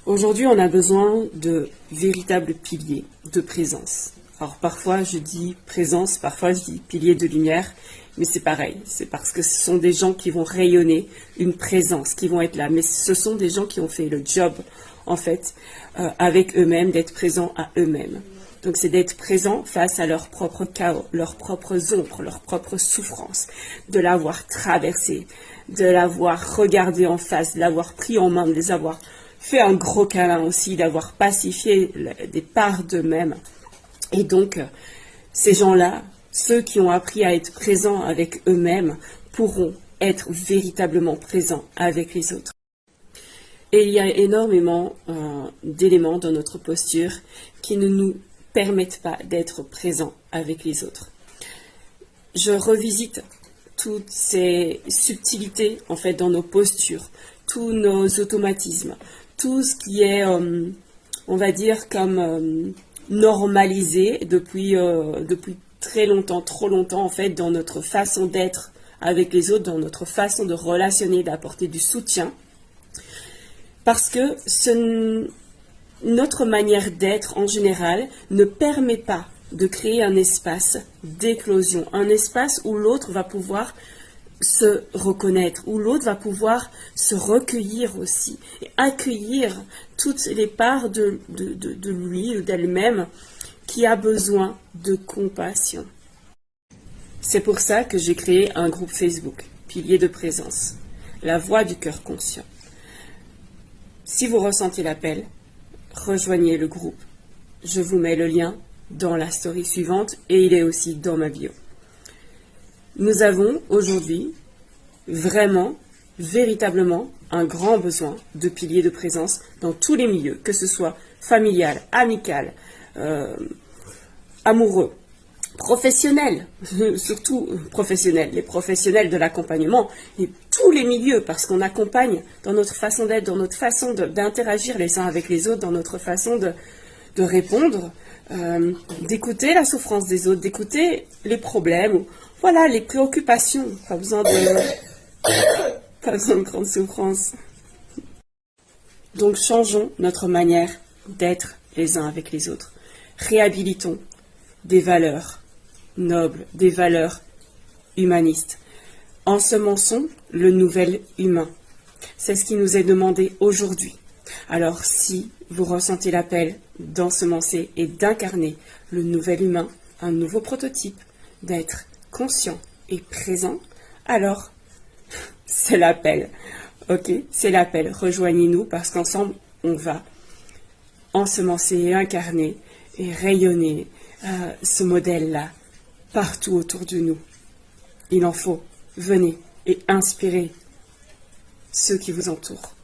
Aujourd'hui, on a besoin de véritables piliers de présence. Alors parfois je dis présence, parfois je dis piliers de lumière, mais c'est pareil. C'est parce que ce sont des gens qui vont rayonner une présence, qui vont être là. Mais ce sont des gens qui ont fait le job, en fait, avec eux-mêmes, d'être présents à eux-mêmes. Donc c'est d'être présent face à leur propre chaos, leurs propres ombres, leurs propres souffrances, de l'avoir traversé, de l'avoir regardé en face, de l'avoir pris en main, de les avoir fait un gros câlin aussi, d'avoir pacifié des parts d'eux-mêmes. Et donc, ces gens-là, ceux qui ont appris à être présents avec eux-mêmes, pourront être véritablement présents avec les autres. Et il y a énormément d'éléments dans notre posture qui ne nous permettent pas d'être présents avec les autres. Je revisite toutes ces subtilités, en fait, dans nos postures, tous nos automatismes, tout ce qui est, on va dire, comme normalisé depuis très longtemps, trop longtemps, en fait, dans notre façon d'être avec les autres, dans notre façon de relationner, d'apporter du soutien. Parce que notre manière d'être en général ne permet pas de créer un espace d'éclosion, un espace où l'autre va pouvoir se reconnaître, où l'autre va pouvoir se recueillir aussi, et accueillir toutes les parts de lui ou d'elle-même qui a besoin de compassion. C'est pour ça que j'ai créé un groupe Facebook, Piliers de présence, la voix du cœur conscient. Si vous ressentez l'appel, rejoignez le groupe. Je vous mets le lien dans la story suivante et il est aussi dans ma bio. Nous avons aujourd'hui vraiment, véritablement un grand besoin de piliers de présence dans tous les milieux, que ce soit familial, amical, amoureux, professionnel, surtout professionnel, les professionnels de l'accompagnement et tous les milieux, parce qu'on accompagne dans notre façon d'être, dans notre façon d'interagir les uns avec les autres, dans notre façon de répondre, d'écouter la souffrance des autres, d'écouter les problèmes, voilà, les préoccupations, pas besoin de grande souffrance. Donc changeons notre manière d'être les uns avec les autres. Réhabilitons des valeurs nobles, des valeurs humanistes. Ensemençons le nouvel humain. C'est ce qui nous est demandé aujourd'hui. Alors si vous ressentez l'appel d'ensemencer et d'incarner le nouvel humain, un nouveau prototype, d'être conscient et présent, alors c'est l'appel. Ok, c'est l'appel. Rejoignez-nous parce qu'ensemble, on va ensemencer et incarner et rayonner ce modèle-là partout autour de nous. Il en faut. Venez et inspirez ceux qui vous entourent.